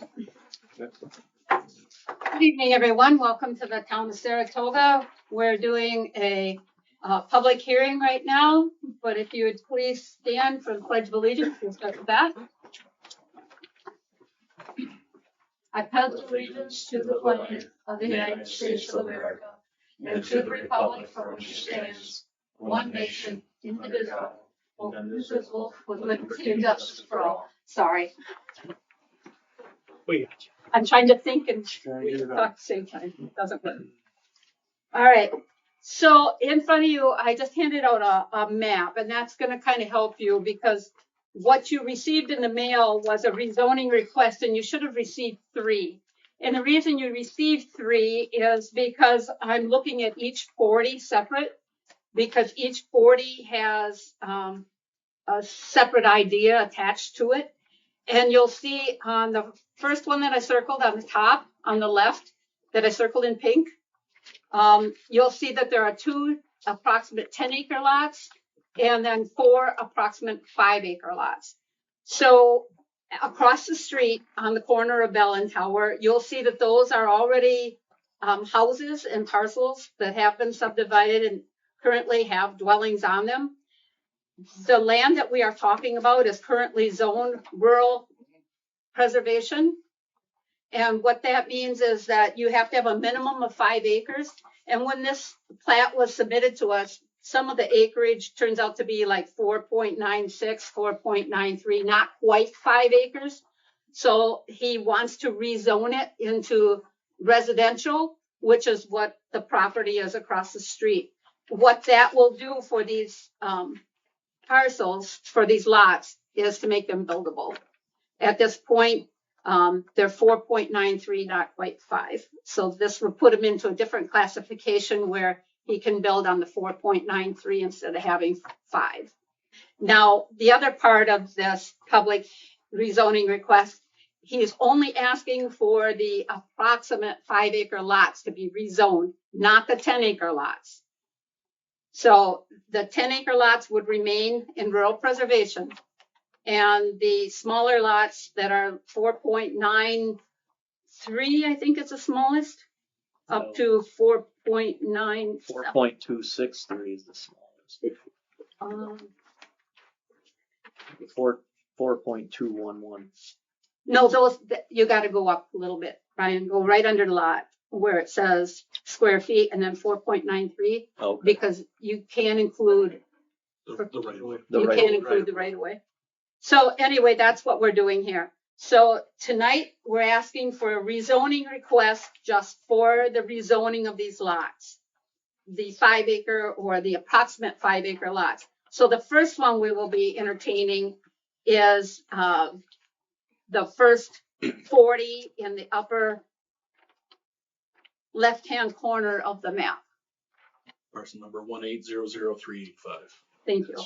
Good evening, everyone. Welcome to the town of Saratoga. We're doing a public hearing right now, but if you would please stand for the Pledge of Allegiance, we'll start with that. I pledge allegiance to the flag of the United States of America and to the republic for which it stands, one nation, indivisible, with liberty and justice for all. Sorry. We got you. I'm trying to think and talk at the same time. It doesn't work. All right. So in front of you, I just handed out a map, and that's going to kind of help you because what you received in the mail was a rezoning request, and you should have received 3. And the reason you received 3 is because I'm looking at each 40 separate, because each 40 has a separate idea attached to it. And you'll see on the first one that I circled on the top, on the left, that I circled in pink, you'll see that there are 2 approximate 10-acre lots and then 4 approximate 5-acre lots. So across the street on the corner of Bell and Tower, you'll see that those are already houses and parcels that have been subdivided and currently have dwellings on them. The land that we are talking about is currently zoned rural preservation. And what that means is that you have to have a minimum of 5 acres. And when this plat was submitted to us, some of the acreage turns out to be like 4.96, 4.93, not quite 5 acres. So he wants to rezone it into residential, which is what the property is across the street. What that will do for these parcels, for these lots, is to make them buildable. At this point, they're 4.93, not quite 5. So this will put him into a different classification where he can build on the 4.93 instead of having 5. Now, the other part of this public rezoning request, he's only asking for the approximate 5-acre lots to be rezoned, not the 10-acre lots. So the 10-acre lots would remain in rural preservation, and the smaller lots that are 4.93, I think is the smallest, up to 4.9. 4.263 is the smallest. 4.211. No, those, you got to go up a little bit, Brian. Go right under the lot where it says square feet and then 4.93, Okay. because you can include The right of way. the right of way. So anyway, that's what we're doing here. So tonight we're asking for a rezoning request just for the rezoning of these lots, the 5-acre or the approximate 5-acre lots. So the first one we will be entertaining is the first 40 in the upper left-hand corner of the map. Parcel number 1800385. Thank you.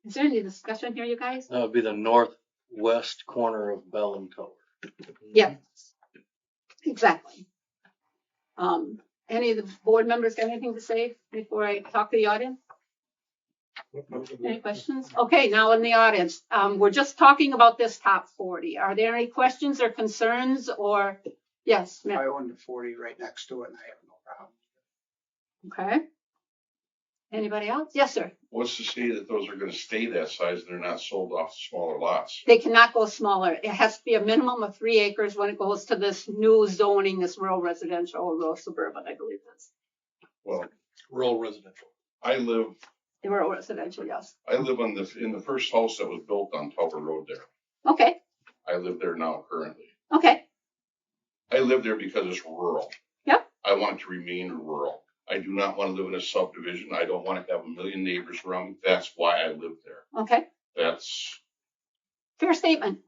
Is there any discussion here, you guys? That would be the northwest corner of Bell and Tower. Yeah, exactly. Any of the board members got anything to say before I talk to the audience? Any questions? Okay, now in the audience, we're just talking about this top 40. Are there any questions or concerns or, yes, ma'am? I own the 40 right next to it and I have no problem. Okay. Anybody else? Yes, sir. What's to say that those are gonna stay that size and they're not sold off smaller lots? They cannot go smaller. It has to be a minimum of 3 acres when it goes to this new zoning, this rural residential or rural suburban, I believe it is. Well, Rural residential. I live Rural residential, yes. in the first house that was built on Tower Road there. Okay, I live there now currently. okay, I live there because it's rural. Yep. I want it to remain rural. I do not want to live in a subdivision. I don't want to have a million neighbors around me. That's why I live there. okay. That's, Fair statement.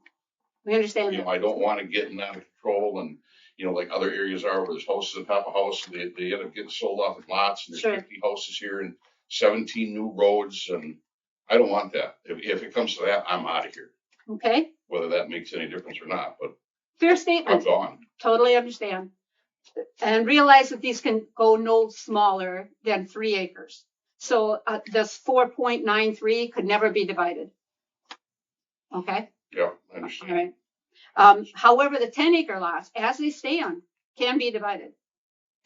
We understand you know, that. I don't want to get out of control and, you know, like other areas are where there's houses on top of houses, they end up getting sold off in lots and there's Sure. 50 houses here and 17 new roads, and I don't want that. If it comes to that, I'm out of here, Okay, whether that makes any difference or not, but fair I'm statement. gone. Totally understand. And realize that these can go no smaller than 3 acres. So this 4.93 could never be divided. Okay, Yeah, I All understand. right. However, the 10-acre lots, as they stand, can be divided.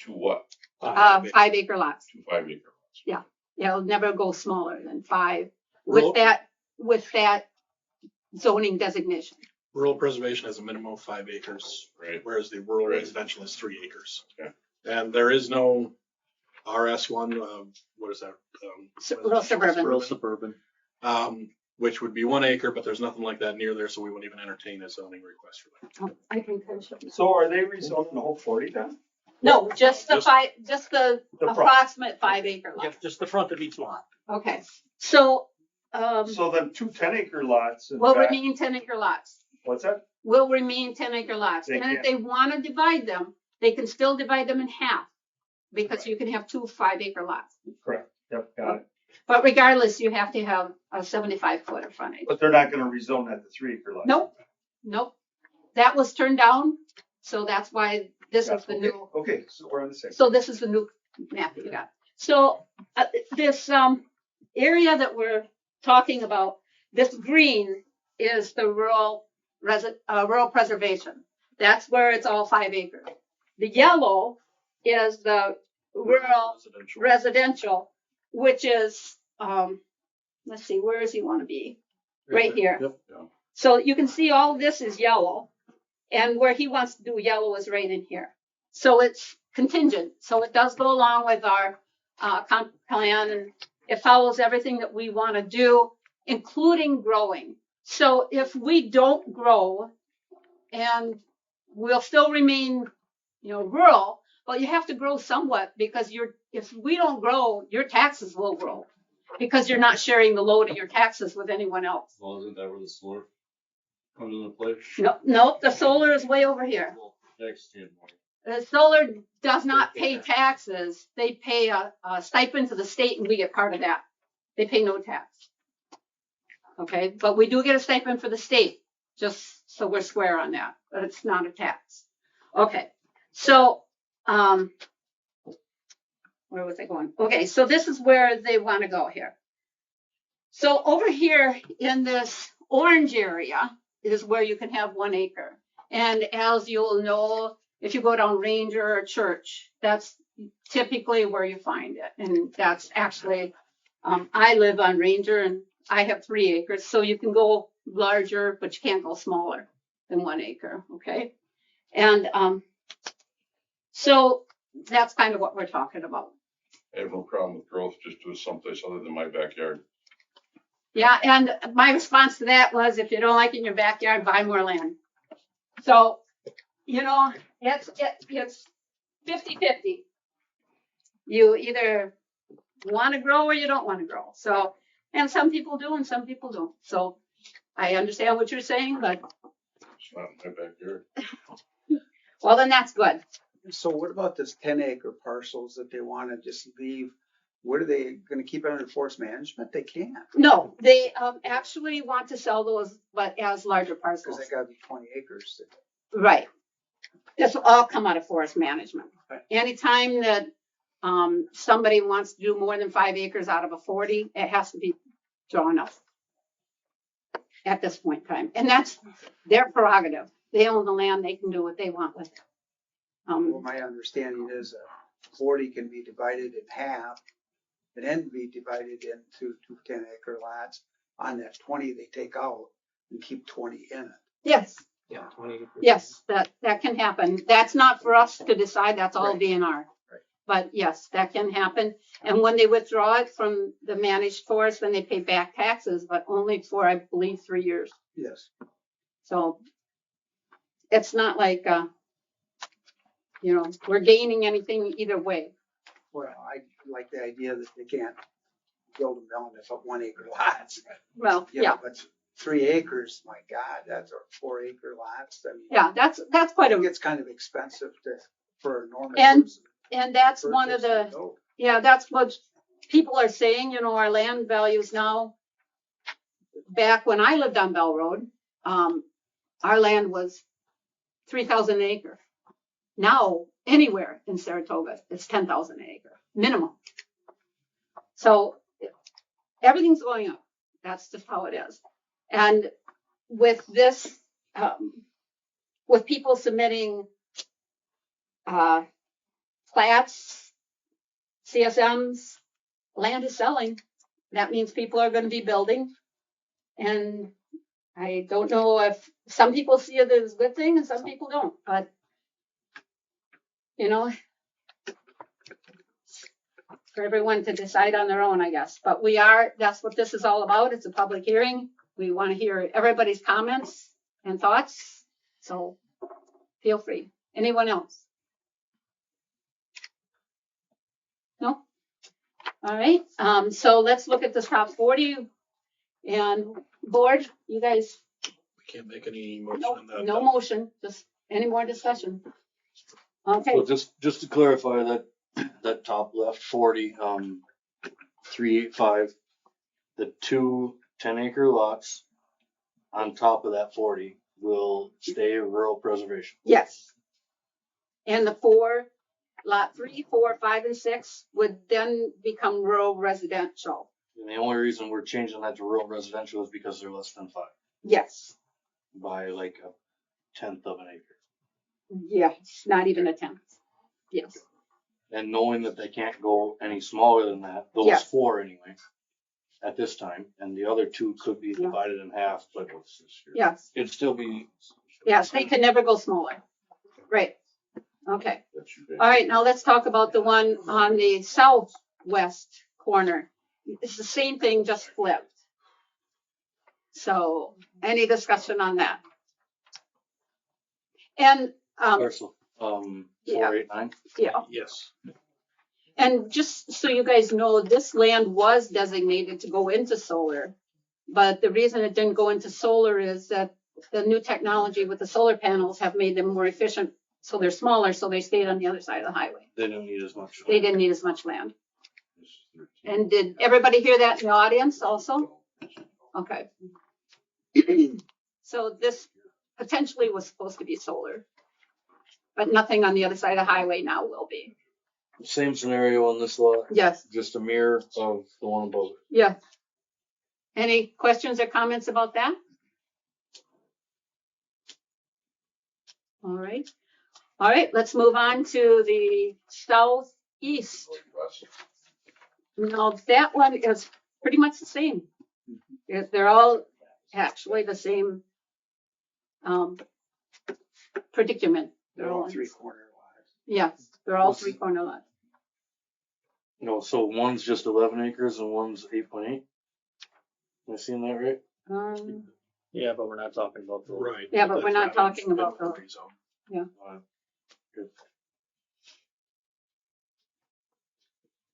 To what? 5-acre lots. To 5 acre lots. It'll never go smaller than 5 Rural- with that zoning designation. Rural preservation has a minimum of 5 acres, Right. whereas the rural Right. residential is 3 acres. Okay. And there is no RS1, what is that? Rural suburban. Rural suburban. Which would be 1 acre, but there's nothing like that near there, so we wouldn't even entertain a zoning request for that. Oh, I can kind of show you. So are they rezoning the whole 40 then? No, just the Just- the The front. approximate 5-acre lot. Yeah, just the front of each lot. Okay, so, So then 2 10-acre lots. in will back- remain 10-acre lots. What's that? Will remain 10-acre lots. They And if can. they want to divide them, they can still divide them in half. Because you can have 2 5-acre lots. Correct. Yep, got it. But regardless, you have to have a 75-foot of frontage. But they're not gonna rezone that to 3-acre lots. Nope. That was turned down, so that's why this is the new. Okay, so we're on the same. So this is the new map that you got. So this area that we're talking about, this green is the rural preservation. That's where it's all 5 acres. The yellow is the rural Residential. residential, which is, let's see, where does he want to be? Right here. Yep. So you can see all this is yellow, and where he wants to do yellow is right in here. So it's contingent. So it does go along with our comp plan, and it follows everything that we want to do, including growing. So if we don't grow, and we'll still remain, rural, but you have to grow somewhat because if we don't grow, your taxes will grow because you're not sharing the load of your taxes with anyone else. Well, isn't that where the solar comes into play? No, the solar is way over here. Well, tax standpoint. The solar does not pay taxes. They pay a stipend to the state and we get part of that. They pay no tax. Okay, but we do get a stipend for the state, just so we're square on that, but it's not a tax. Okay, so, where was I going? Okay, so this is where they want to go here. So over here in this orange area is where you can have 1 acre. And as you'll know, if you go down Ranger or Church, that's typically where you find it. And that's actually, I live on Ranger and I have 3 acres. So you can go larger, but you can't go smaller than 1 acre, okay? And so that's kind of what we're talking about. I have no problem with growth, just do it someplace other than my backyard. Yeah, and my response to that was, if you don't like it in your backyard, buy more land. So, it's 50-50. You either want to grow or you don't want to grow. So, and some people do and some people don't. So I understand what you're saying, but, It's not in my backyard. well, then that's good. So what about this 10-acre parcels that they want to just leave? What are they going to keep it under forest management? They can't, No, they actually want to sell those, but as larger because parcels. they got to be 20 acres. Right. This will all come out of forest management. Right. Anytime that somebody wants to do more than 5 acres out of a 40, it has to be drawn up at this point in time. And that's their prerogative. They own the land. They can do what they want with it. Well, my understanding is 40 can be divided in half and then be divided into 2 10-acre lots. On that 20 they take out and keep 20 in it. Yes, Yeah, 20. yes, that can happen. That's not for us to decide. That's all Right. DNR. Right. But yes, that can happen. And when they withdraw it from the managed forest, then they pay back taxes, but only for, I believe, 3 years. Yes. So it's not like, we're gaining anything either way. Well, I like the idea that they can't build them down to 1 acre lots. Well, yeah, But 3 acres, my God, that's 4 acre lots. I mean, yeah, that's quite I think a, it's kind of expensive for a normal And person. and that's to one of purchase the, and go. yeah, that's what people are saying, our land values now. Back when I lived on Bell Road, our land was 3,000 an acre. Now, anywhere in Saratoga, it's 10,000 an acre, minimum. So everything's going up. That's just how it is. And with this, with people submitting, plats, CSMs, land is selling. That means people are gonna be building. And I don't know if some people see it as a good thing and some people don't, but you know, for everyone to decide on their own, I guess. But that's what this is all about. It's a public hearing. We want to hear everybody's comments and thoughts. So feel free. Anyone else? No? All right. So let's look at this top 40 and board. You guys, We can't make any motion on that. no motion, just any more discussion. Okay. So just to clarify that top left 40, 385, the 2 10-acre lots on top of that 40 will stay rural preservation. Yes. And the 4, lot 3, 4, 5, and 6 would then become rural residential. And the only reason we're changing that to rural residential is because they're less than 5 Yes. by like a 1/10 of an acre. Yes, not even a 10th. Yes. And knowing that they can't go any smaller than that, those Yeah. 4 anyway, at this time, and the other 2 could be Yeah. divided in half, but Yes. it'd still be. Yes, they could never go smaller. Right. Okay. That's your All right, now let's talk about the one on the southwest corner. It's the same thing, just flipped. So any discussion on that? And, Parcel, Yeah. 489. yeah, Yes. and just so you guys know, this land was designated to go into solar. But the reason it didn't go into solar is that the new technology with the solar panels have made them more efficient. So they're smaller, so they stayed on the other side of the highway. They don't need as much. They didn't need as much land. And did everybody hear that in the audience also? Okay. So this potentially was supposed to be solar, but nothing on the other side of the highway now will be. Same scenario on this lot, Yes, just a mirror of the one above it. yeah. Any questions or comments about that? All right. All right, let's move on to the southeast. Now, that one is pretty much the same. They're all actually the same predicament. They're all 3-corner lots. Yes, they're all 3-corner lots. No, so one's just 11 acres and one's 8.8. Am I seeing that right? Yeah, but we're not talking about the. Right. Yeah, but we're not That's talking in about the those. rezone.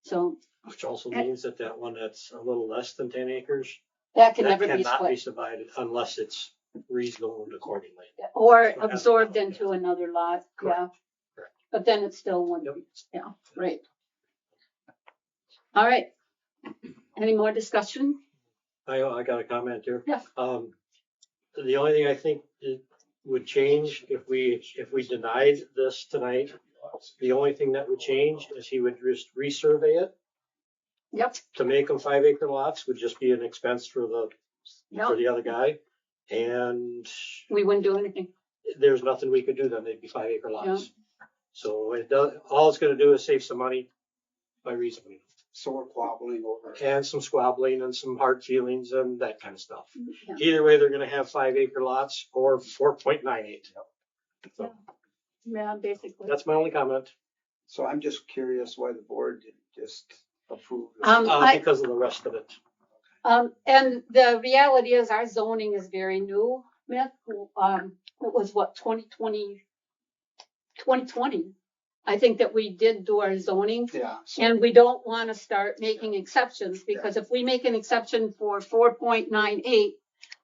So Which also means that that one that's a little less than 10 acres, that can that never be cannot be split subdivided unless it's rezoned accordingly. or absorbed into another lot. Yeah. Correct. Correct. But then it's still one. Yep. Yeah, right. All right. Any more discussion? I got a comment here. Yeah. The only thing I think it would change if we denied this tonight, the only thing that would change is he would just resurvey it. Yep. To make them 5-acre lots would just be an expense for Yep. the other guy. And We wouldn't do anything. there's nothing we could do then, they'd be 5-acre lots. So it does, all it's gonna do is save some money by rezoning. So we're quabbling over. And some squabbling and some hard feelings and that kind of stuff. Yeah. Either way, they're gonna have 5-acre lots or 4.98. So Yeah, basically. that's my only comment, So I'm just curious why the board didn't just approve. this. because of the rest of it. And the reality is our zoning is very new, Myth. It was what, 2020? I think that we did do our zoning. Yeah. So And we don't want to start making exceptions because if we make an exception for 4.98,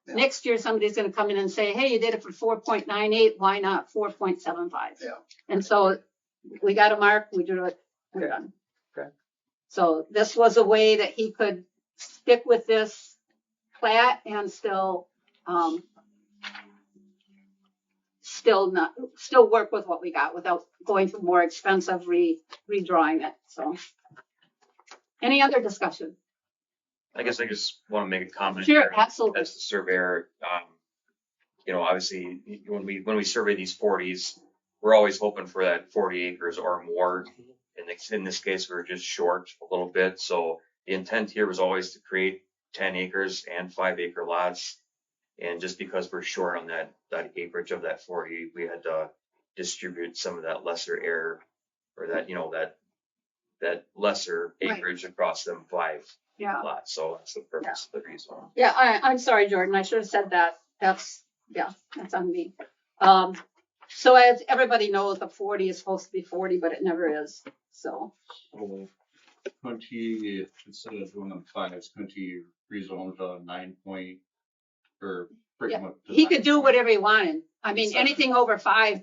Yeah. next year somebody's going to come in and say, hey, you did it for 4.98, why not 4.75? Yeah. And so we got a mark, we do it, we're done. Okay. So this was a way that he could stick with this plat and still work with what we got without going through more expensive redrawing it. So any other discussion? I guess I just want to make a comment. Sure, here absolutely. As the surveyor, you know, obviously when we survey these 40s, we're always hoping for that 40 acres or more. In this case, we're just short a little bit. So the intent here was always to create 10 acres and 5 acre lots. And just because we're short on that acreage of that 40, we had to distribute some of that lesser air, or that, you know, that lesser Right. acreage across them 5 Yeah. lots. So that's the purpose of the rezone. Yeah, I'm sorry, Jordan. I should have said that. That's on me. So as everybody knows, the 40 is supposed to be 40, but it never is. So, Couldn't he, instead of doing them 5s, couldn't he rezone to 9 point, or pretty Yeah, much? to he 9 could do point, whatever he wanted. I mean, Exactly. anything over 5,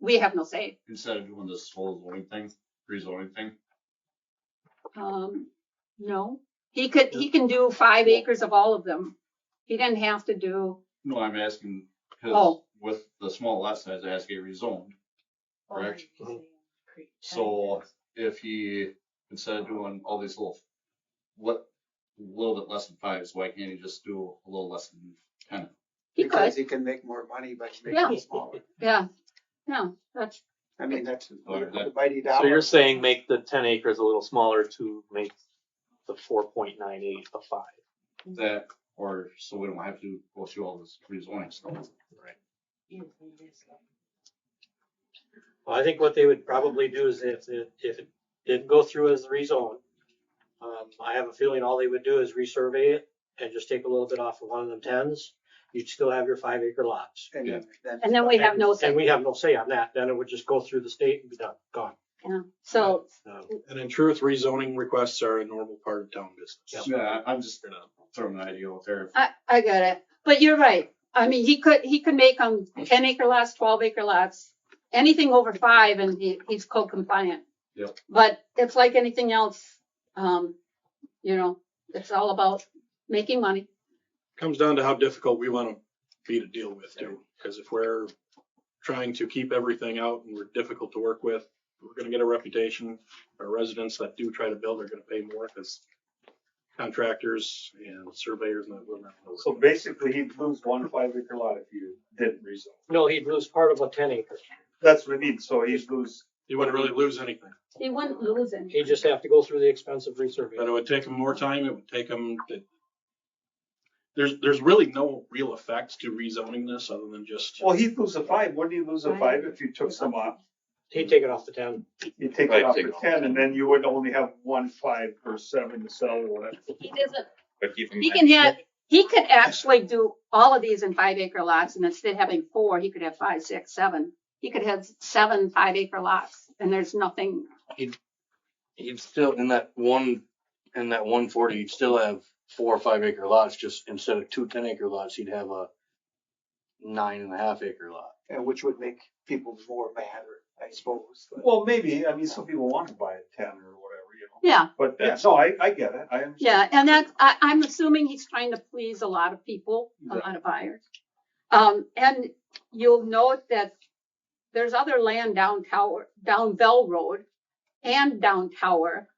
we have no say. Instead of doing this whole zoning thing, rezoning thing? No, he can do 5 acres of all of them. He didn't have to do, No, I'm asking, because Oh. with the small lot size, it has to get rezoned, correct? So if he, instead of doing all these little bit less than 5s, why can't he just do a little less than 10? he Because could. he can make more money by Yeah. making it smaller. Yeah, that's, I mean, that's That- the mighty dollar. So you're saying make the 10 acres a little smaller to make the 4.98 a 5. That, or so we don't have to go through all this rezoning stuff. Well, I think what they would probably do is if it didn't go through as the rezone, I have a feeling all they would do is resurvey it and just take a little bit off of one of them 10s. You'd still have your 5 acre lots. And Yeah. and then we have no And say. we have no say on that. Then it would just go through the state and be done, gone. Yeah. So, And in truth, rezoning requests are a normal part of town business. Yeah, I'm just They're not. throwing an idea out there. I get it, but you're right. I mean, he could make them 10 acre lots, 12 acre lots, anything over 5, and he's code compliant. Yep. But it's like anything else, you know, it's all about making money. Comes down to how difficult we want to be to deal with too. Because if we're trying to keep everything out and we're difficult to work with, we're going to get a reputation. Our residents that do try to build are going to pay more because contractors and surveyors and that will not. So basically, he'd lose 1 5 acre lot if you didn't rezone. No, he'd lose part of a 10 acre. That's what I mean, so he'd lose. You wouldn't really lose anything. He wouldn't lose any. He'd just have to go through the expensive But resurvey. it would take them more time. It would take them. There's really no real effect to rezoning this other than just. Well, he'd lose a 5, wouldn't he lose a 5 if you took some off? He'd take it off the 10. You take Right, it off take the it off. 10, and then you would only have 1 5 or 7 to sell or whatever. He doesn't, But keep in he mind, he could actually do all of these in 5 acre lots, and instead of having 4, he could have 5, 6, 7. He could have 7 5 acre lots, and there's nothing. You'd still, in that 140, you'd still have 4 or 5 acre lots, just instead of 2 10 acre lots, you'd have a 9.5 acre lot. And which would make people more mad, I suppose. But Well, maybe, I mean, some people want to buy a 10 or whatever, you know. Yeah, But yeah, no, I get it, I understand. yeah, and I'm assuming he's trying to please a lot of people, a lot of buyers. And you'll note that there's other land down Bell Road and down Tower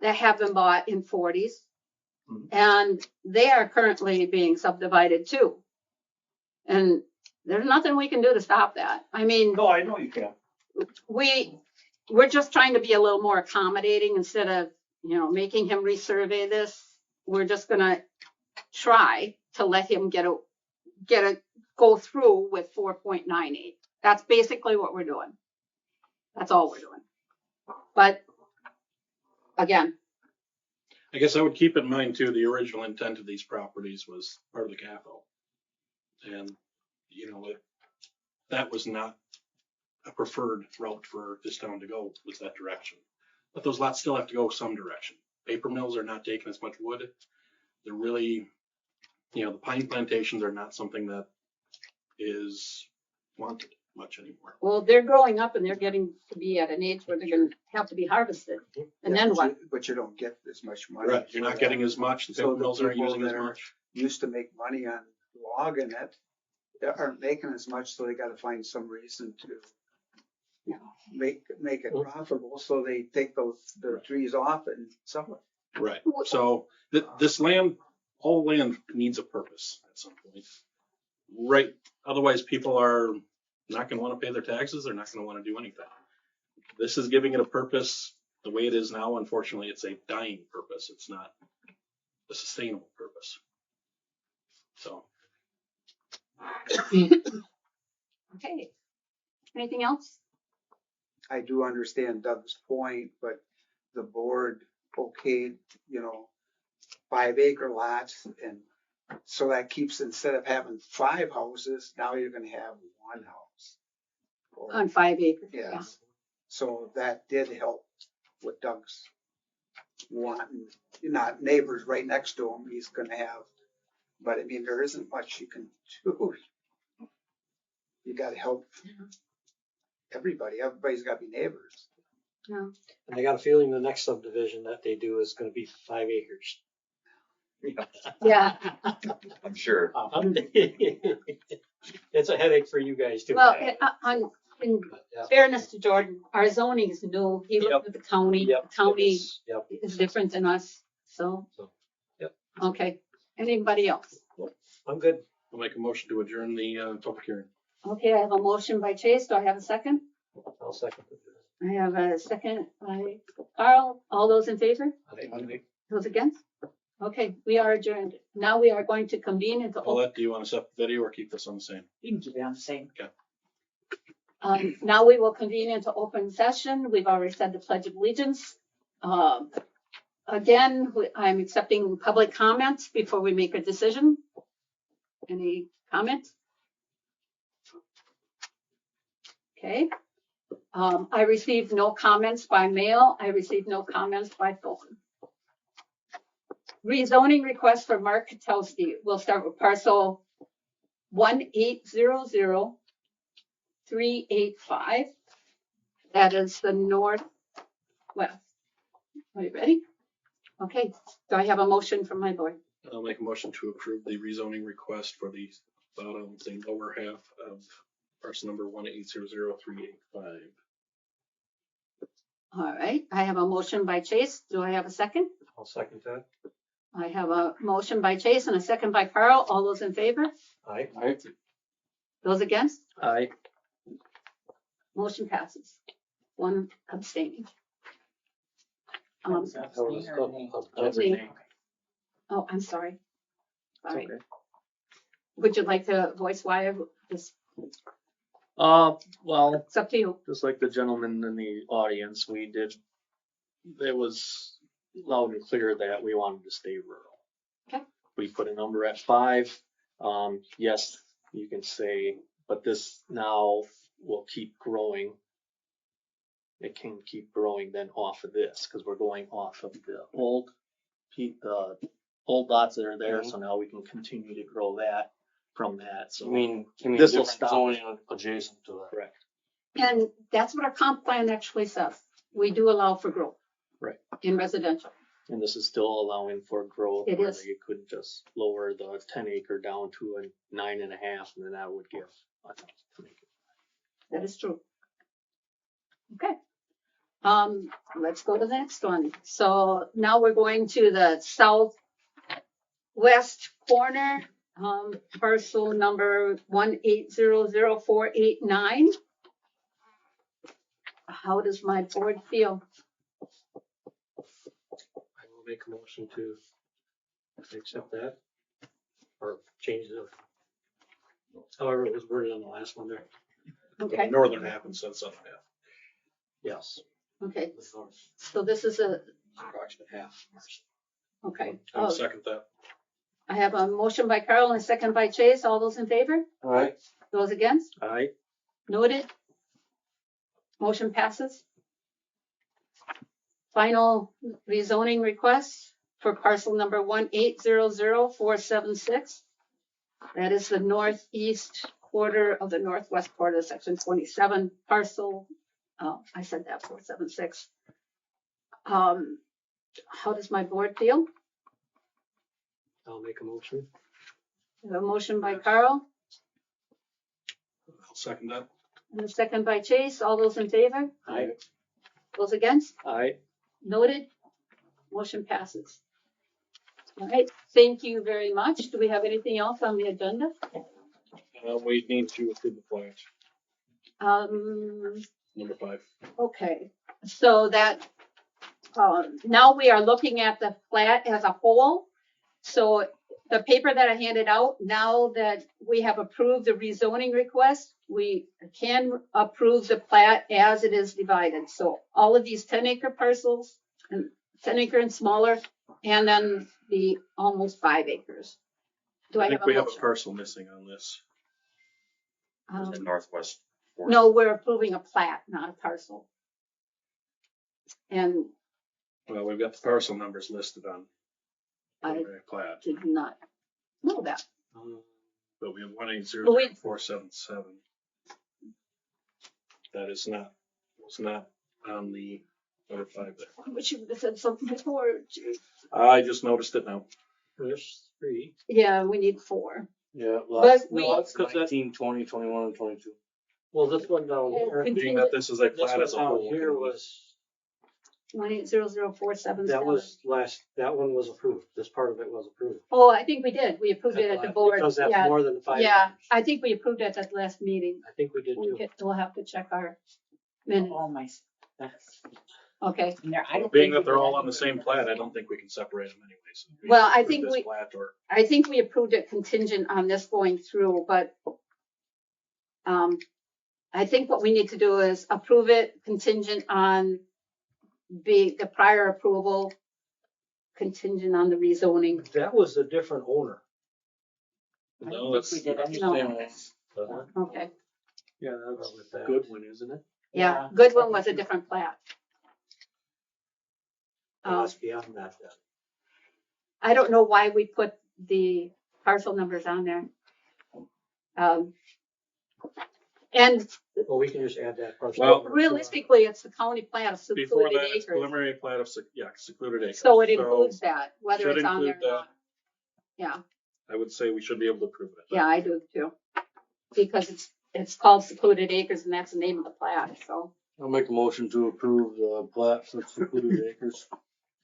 that have been bought in 40s. Mhm. And they are currently being subdivided too. And there's nothing we can do to stop that. I mean, No, I know you can. we're just trying to be a little more accommodating instead of, you know, making him resurvey this. We're just gonna try to let him go through with 4.98. That's basically what we're doing. That's all we're doing. But again, I guess I would keep in mind too, the original intent of these properties was part of the capital. And, you know, that was not a preferred route for this town to go, was that direction. But those lots still have to go some direction. Paper mills are not taking as much wood. They're really, you know, the pine plantations are not something that is wanted much anymore. well, they're growing up and they're getting to be at an age where they're gonna have to be harvested. And yeah, then but what? But you don't get as much money. Right, you're not getting as much, the So paper the mills aren't people using as that are- much. Used to make money on logging it, they aren't making as much, so they gotta find some reason to make it profitable, so they take the trees off and sell it. Right, so this land, all land needs a purpose at some point. right, otherwise people are not gonna wanna pay their taxes, they're not gonna wanna do anything. This is giving it a purpose. The way it is now, unfortunately, it's a dying purpose. It's not a sustainable purpose. So, Okay. Anything else? I do understand Doug's point, but the board okayed, 5-acre lots, and so that keeps, instead of having 5 houses, now you're gonna have 1 house. Or- On 5 acres. Yeah, so that did help with Doug's wanting, not neighbors right next to him, he's gonna have, but I mean, there isn't much you can do. You gotta help everybody, everybody's gotta be neighbors. Yeah. And I got a feeling the next subdivision that they do is gonna be 5 acres. Yeah. I'm sure. It's a headache for you guys too. Well, in Yeah. fairness to Jordan, our zoning is new. He looked at the county. Yep, The county Yep. is different than us, so. Yep. Okay. Anybody else? I'm good. I'll make a motion to adjourn the public hearing. Okay, I have a motion by Chase. Do I have a second? I'll second it. I have a second by Carl. All those in favor? Those against? Okay, we are adjourned. Now we are going to convene into open. Paulette, do you want to set the video or keep this on the same? You can keep it on the same. Now we will convene into open session. We've already said the Pledge of Allegiance. Again, I'm accepting public comments before we make a decision. Any comments? Okay. I received no comments by mail. I received no comments by phone. Rezoning request for Mark Katowski. We'll start with parcel 1800385. That is the northwest. Are you ready? Okay. Do I have a motion from my board? I'll make a motion to approve the rezoning request for the bottom, the lower half of parcel number 1800385. All right. I have a motion by Chase. Do I have a second? I'll second that. I have a motion by Chase and a second by Carl. All those in favor? Aye. Those against? Aye. Motion passes. One abstaining. Oh, I'm sorry. Sorry. okay. Would you like to voice why this? Well, It's up to you. just like the gentleman in the audience, it was loud and clear that we wanted to stay rural. Okay. We put a number at 5. Yes, you can say, but this now will keep growing. It can keep growing then off of this, because we're going off of the old lots that are there, so now we can continue to grow that from that, so. I mean This will different stop. zoning adjacent to that. Correct. And that's what our comp plan actually says. We do allow for growth. Right. In residential. And this is still allowing for growth. It where is. You could just lower the 10 acre down to a 9.5, and then that would give enough to make it. That is true. Okay. Let's go to the next one. So now we're going to the southwest corner, parcel number 1800489. How does my board feel? I will make a motion to accept that or change it. However it was worded on the last one there. Okay, Northern half and southern half. Yes. okay. So this is a, Approximate half. okay. I'll Oh, second that. I have a motion by Carl and a second by Chase. All those in favor? All right. Those against? Aye. Noted. Motion passes. Final rezoning request for parcel number 1800476. That is the northeast quarter of the northwest quarter, section 27 parcel. Oh, I said that 476. How does my board feel? I'll make a motion. I have a motion by Carl I'll second that. and a second by Chase. All those in favor? Aye. Those against? Aye. Noted. Motion passes. All right, thank you very much. Do we have anything else on the agenda? We need to approve the plat, number 5. Okay, so that, now we are looking at the plat as a whole. So the paper that I handed out, now that we have approved the rezoning request, we can approve the plat as it is divided. So all of these 10-acre parcels, and 10-acre and smaller, and then the almost 5 acres. Do I have think a we have a motion? parcel missing on this. The northwest. corner. No, we're approving a plat, not a parcel. And Well, we've got the parcel numbers listed on I the plat, did not know that. but we have Well, 1800477. That is not, was not on the other 5 there. Which you would have said something before. Geez. I just noticed it now. There's 3. Yeah, we need 4. Yeah, But we- lots Cause that- 19, 20, 21, and 22. Well, this one down here, Being that this is a this plat one as a down whole. here was, 1800477. that one was approved. This part of it was approved. Oh, I think we did. We approved it at the board. Because that's Yeah, more than 5 yeah. acres. I think we approved it at the last meeting. I think we did too. We'll have to check our minutes. All my stuff. Okay. in there. I don't Being think that we they're did all on the anything same with plat, that. I don't think we can separate them anyways. Well, I Approve think this we- plat or- I think we approved it contingent on this going through, but I think what we need to do is approve it contingent on the prior approval, contingent on the rezoning. That was a different owner. I No, don't that's think we did not anything No. with this. Doesn't it? Okay. Yeah, With that's that. a good one, isn't it? Yeah, Goodwin was a different plat. Well, that's beyond that then. I don't know why we put the parcel numbers on there. And Well, we can just add that parcel. Well, number. realistically, it's the county plan of Before secluded that, it's acres. preliminary plat of, secluded acres. So it includes that, whether should it's on there or include that. not. Yeah, I would say we should be able to approve it. yeah, I do too. Because it's called secluded acres and that's the name of the plat, so. I'll make a motion to approve the plat for secluded acres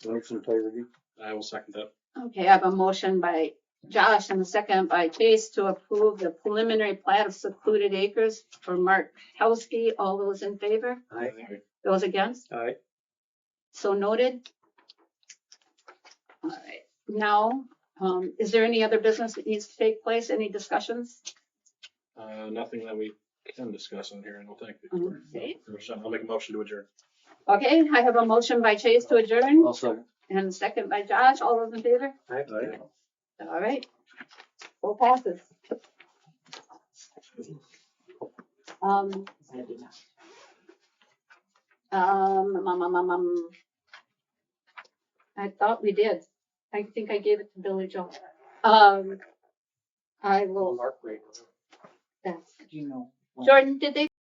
in its entirety. I will second that. Okay, I have a motion by Josh and a second by Chase to approve the preliminary plat of secluded acres for Mark Towski. All those in favor? Aye. Those against? Aye. So noted. All right, now, is there any other business that needs to take place? Any discussions? Nothing that we can discuss on here, I don't think. Okay. I'll make a motion to adjourn. Okay, I have a motion by Chase to adjourn I'll second. and a second by Josh. All those in favor? Aye. All right. Full passes. I did not. I thought we did. I think I gave it to Billy Joe. I will, Mark rate. that's, Do you know? when? Jordan, did they